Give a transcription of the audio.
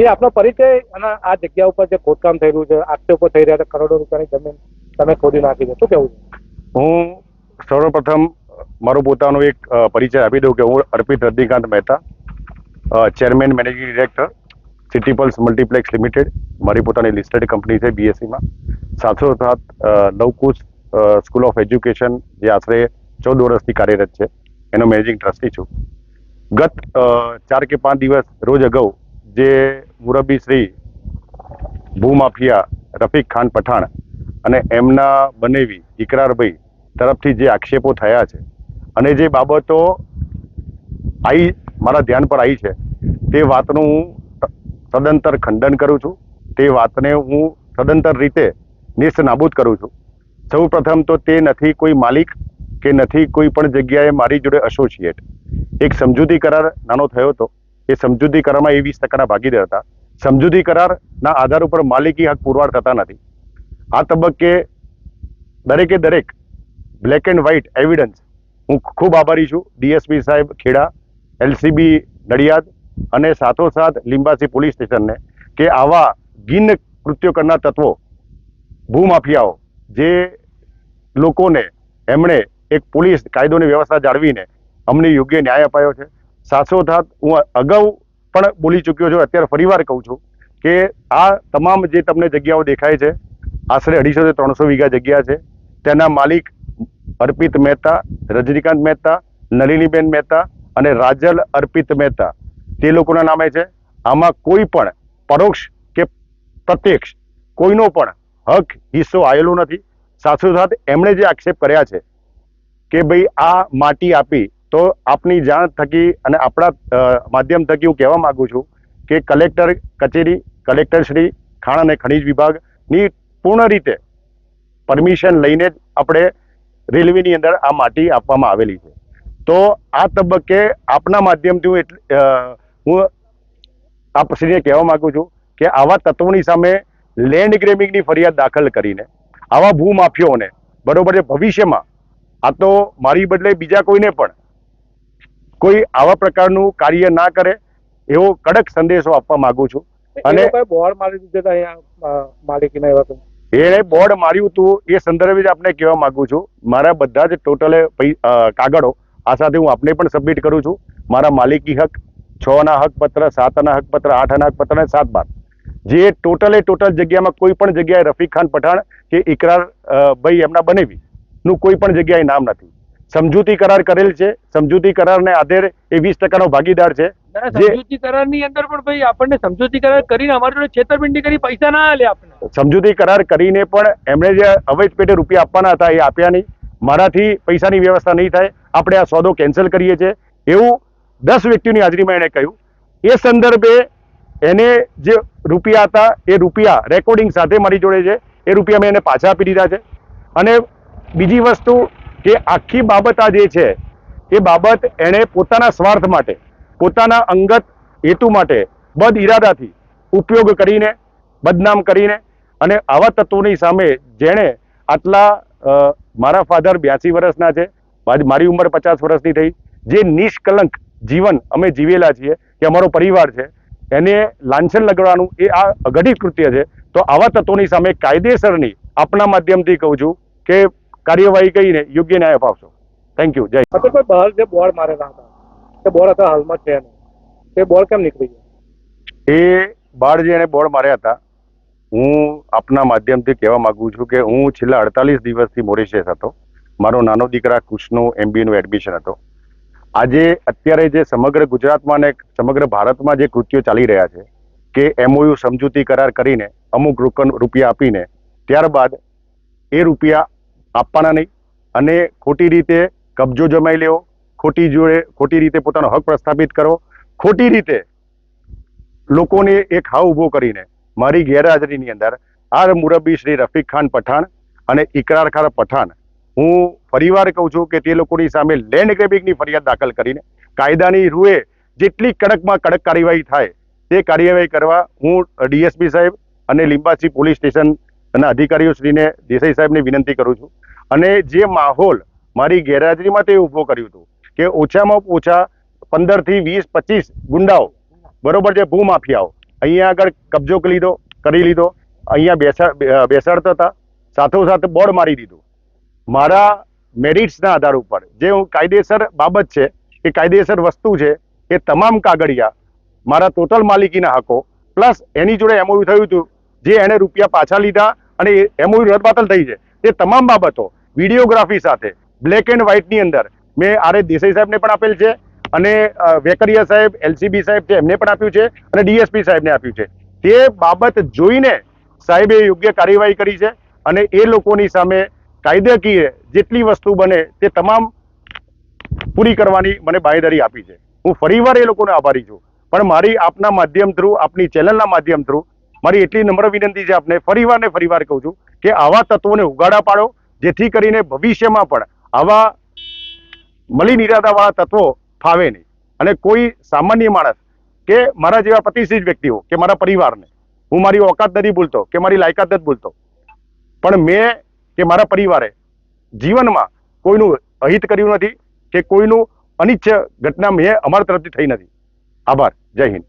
એ આપનો પરિચય અને આ જગ્યા ઉપર જે ખોદકામ થઈ રહ્યું છે, આક્ષેપો થઈ રહ્યા છે, કરોડો રૂપિયાની જમીન તમે ખોદી નાખી છે, શું કેવું છે? હું સર્વપ્રથમ મારો પોતાનો એક પરિચય આપી દઉં કે હું Arpit Rajnikant Mehta, chairman managing director City Pulse multiplex limited. મારી પોતાની લિસ્ટેડ કંપની છે બીએસસીમાં. સાથોસાથ લવકુશ સ્કૂલ ઓફ એજ્યુકેશન જે આશરે 14 વર્ષથી કાર્યરત છે એનો મેનેજિંગ ટ્રસ્ટી છું. ગત 4 કે 5 દિવસ રોજ અગાઉ જે મુરબ્બી શ્રી ભૂમાફિયા રફીક ખાન પઠાણ અને એમના બનેવી ઇકરારભાઈ તરફથી જે આક્ષેપો થયા છે અને જે બાબતો મારા ધ્યાન પર આવી છે તે વાતનું હું સદંતર ખંડન કરું છું. તે વાતને હું સદંતર રીતે નિસ્ત નાબૂદ કરું છું. સૌ પ્રથમ તો તે નથી કોઈ માલિક કે નથી કોઈ પણ જગ્યાએ મારી જોડે એસોસિએટ. એક સમજૂતી કરાર નાનો થયો હતો. એ સમજૂતી કરારમાં એ 20% ભાગીદાર હતા. સમજૂતી કરારના આધાર ઉપર માલિકી હક પુરવાર થતા નથી. આ તબક્કે દરેકે દરેક બ્લેક એન્ડ વ્હાઇટ એવિડન્સ હું ખૂબ આભારી છું ડીએસપી સાહેબ ખેડા, એલસીબી નડિયાદ અને સાથોસાથ લીંબાસી પોલીસ સ્ટેશનને કે આવા ગિન્ન કૃત્યો કરનાર તત્વો, ભૂમાફિયાઓ, જે લોકોને એમણે એક પોલીસ કાયદોની વ્યવસ્થા જાળવીને અમને યોગ્ય ન્યાય અપાયો છે. સાથોસાથ હું અગાઉ પણ બોલી ચૂક્યો છું, અત્યારે ફરીવાર કહું છું કે આ તમામ જે તમને જગ્યાઓ દેખાય છે આશરે 250 થી 300 વીઘા જગ્યા છે. તેના માલિક અર્પિત મહેતા, રજનીકાંત મહેતા, નલિનીબેન મહેતા અને રાજલ અર્પિત મહેતા તે લોકોના નામે છે. આમાં કોઈ પણ પરોક્ષ કે પ્રત્યક્ષ કોઈનો પણ હક હિસ્સો આવેલો નથી. સાથોસાથ એમણે જે આક્ષેપ કર્યા છે કે ભાઈ આ માટી આપી, તો આપની જાણ થકી અને આપણા માધ્યમ થકી હું કહેવા માંગુ છું કે કલેક્ટર કચેરી, કલેક્ટર શ્રી ખાણ અને ખનીજ વિભાગની પૂર્ણ રીતે પરમિશન લઈને જ આપણે રેલવેની અંદર આ માટી આપવામાં આવેલી છે. તો આ તબક્કે આપના માધ્યમથી હું આપશ્રીને કહેવા માંગુ છું કે આવા તત્વોની સામે લેન્ડ ગ્રેબિંગની ફરિયાદ દાખલ કરીને આવા ભૂમાફિયાઓને બરોબર છે ભવિષ્યમાં આ તો મારી બદલે બીજા કોઈને પણ કોઈ આવા પ્રકારનું કાર્ય ના કરે એવો કડક સંદેશો આપવા માંગુ છું. અને બોર્ડ મારી દીધું અહીંયા માલિકીના એવા એણે બોર્ડ માર્યું હતું એ સંદર્ભે જ આપને કહેવા માંગુ છું. મારા બધા જ ટોટલે કાગળો આ સાથે હું આપને પણ સબમિટ કરું છું. મારા માલિકી હક 6 ના હક પત્ર, 7 ના હક પત્ર, 8 ના હક પત્ર અને 7 બાર જે ટોટલ જગ્યામાં કોઈ પણ જગ્યાએ રફીક ખાન પઠાણ કે ઇકરાર ભાઈ એમના બનેવી નું કોઈ પણ જગ્યાએ નામ નથી. સમજૂતી કરાર કરેલ છે. સમજૂતી કરારને આધારે એ 20% ભાગીદાર છે. સમજૂતી કરારની અંદર પણ ભાઈ આપણને સમજૂતી કરાર કરીને અમારી જોડે છેતરપિંડી કરી પૈસા ના આલે આપણે. સમજૂતી કરાર કરીને પણ એમણે જે અવૈધ પેટે રૂપિયા આપવાના હતા એ આપ્યા નહીં. મારાથી પૈસાની વ્યવસ્થા નહીં થાય, આપણે આ સોદો કેન્સલ કરીએ છીએ એવું 10 વ્યક્તિઓની હાજરીમાં એણે કહ્યું. એ સંદર્ભે એને જે રૂપિયા હતા એ રૂપિયા રેકોર્ડિંગ સાથે મારી જોડે છે. એ રૂપિયા મેં એને પાછા આપી દીધા છે. અને બીજી વસ્તુ કે આખી બાબત આ જે છે એ બાબત એણે પોતાના સ્વાર્થ માટે, પોતાના અંગત હેતુ માટે બદ ઇરાદાથી ઉપયોગ કરીને, બદનામ કરીને અને આવા તત્વોની સામે જેણે આટલા મારા ફાધર 82 વર્ષના છે, મારી ઉંમર 50 વર્ષની થઈ, જે નિષ્કલંક જીવન અમે જીવેલા છીએ કે અમારો પરિવાર છે, એને લાંછન લગાડવાનું એ આ અઘટિત કૃત્ય છે. તો આવા તત્વોની સામે કાયદેસરની આપના માધ્યમથી કહું છું કે કાર્યવાહી કરીને યોગ્ય ન્યાય અપાવશો. Thank you. જય. કોઈ બહાર જે બોર્ડ મારેલા હતા તે બોર્ડ અત્યારે હાલમાં છે નહીં, તે બોર્ડ કેમ નીકળી ગયા? એ બાળ જે એને બોર્ડ માર્યા હતા, હું આપના માધ્યમથી કહેવા માંગુ છું કે હું છેલ્લા 48 દિવસથી મોરિશિયસ હતો. મારો નાનો દીકરા કુશનું MBAનું એડમિશન હતો. આજે અત્યારે જે સમગ્ર ગુજરાતમાં અને સમગ્ર ભારતમાં જે કૃત્યો ચાલી રહ્યા છે કે MOU સમજૂતી કરાર કરીને અમુક રૂપિયા આપીને ત્યારબાદ એ રૂપિયા આપવાના નહીં અને ખોટી રીતે કબજો જમાઈ લેવો, ખોટી રીતે પોતાનો હક પ્રસ્થાપિત કરો, ખોટી રીતે લોકોને એક હાવ ઊભો કરીને મારી ગેરહાજરીની અંદર આ મુરબ્બી શ્રી રફીક ખાન પઠાણ અને ઇકરાર ખાન પઠાણ, હું ફરીવાર કહું છું કે તે લોકોની સામે લેન્ડ ગ્રેબિંગની ફરિયાદ દાખલ કરીને કાયદાની રૂએ જેટલી કડકમાં કડક કાર્યવાહી થાય તે કાર્યવાહી કરવા હું DSP સાહેબ અને લીંબાસી પોલીસ સ્ટેશનના અધિકારીઓ શ્રીને દેસાઈ સાહેબને વિનંતી કરું છું. અને જે માહોલ મારી ગેરહાજરીમાં તે ઊભો કર્યું હતું કે ઓછામાં ઓછા 15 થી 20-25 ગુંડાઓ, બરોબર છે, ભૂમાફિયાઓ અહીંયા આગળ કબજો કરી લીધો, અહીંયા બેસાડતા હતા, સાથોસાથ બોર્ડ મારી દીધું. મારા મેરિટ્સના આધાર ઉપર જે હું કાયદેસર બાબત છે કે કાયદેસર વસ્તુ છે એ તમામ કાગળિયા મારા ટોટલ માલિકીના હકો પ્લસ એની જોડે એમઓયુ થયું હતું જે એને રૂપિયા પાછા લીધા અને એમઓયુ રદબાતલ થઈ છે તે તમામ બાબતો વિડીયોગ્રાફી સાથે બ્લેક એન્ડ વ્હાઇટની અંદર મેં આર દેસાઈ સાહેબને પણ આપેલ છે અને વેકરિયા સાહેબ, એલસીબી સાહેબ છે એમને પણ આપ્યું છે અને ડીએસપી સાહેબને આપ્યું છે. તે બાબત જોઈને સાહેબે યોગ્ય કાર્યવાહી કરી છે અને એ લોકોની સામે કાયદાકીય જેટલી વસ્તુ બને તે તમામ પૂરી કરવાની મને બાંયધરી આપી છે. હું ફરીવાર એ લોકોને આભારી છું. પણ મારી આપના માધ્યમ થ્રુ, આપની ચેનલના માધ્યમ થ્રુ મારી એટલી નમ્ર વિનંતી છે આપને, ફરીવાર ને ફરીવાર કહું છું કે આવા તત્વોને ઉગાડા પાડો, જેથી કરીને ભવિષ્યમાં પણ આવા મલિન ઇરાદાવાળા તત્વો ફાવે નહીં અને કોઈ સામાન્ય માણસ કે મારા જેવા પ્રતિષ્ઠિત વ્યક્તિઓ કે મારા પરિવારને હું મારી ઓકાત નથી ભૂલતો કે મારી લાયકાત નથી ભૂલતો, પણ મેં કે મારા પરિવારે જીવનમાં કોઈનું અહિત કર્યું નથી કે કોઈનું અનિચ્છ ઘટના મેં અમારા તરફથી થઈ નથી. આભાર. જય હિન્દ.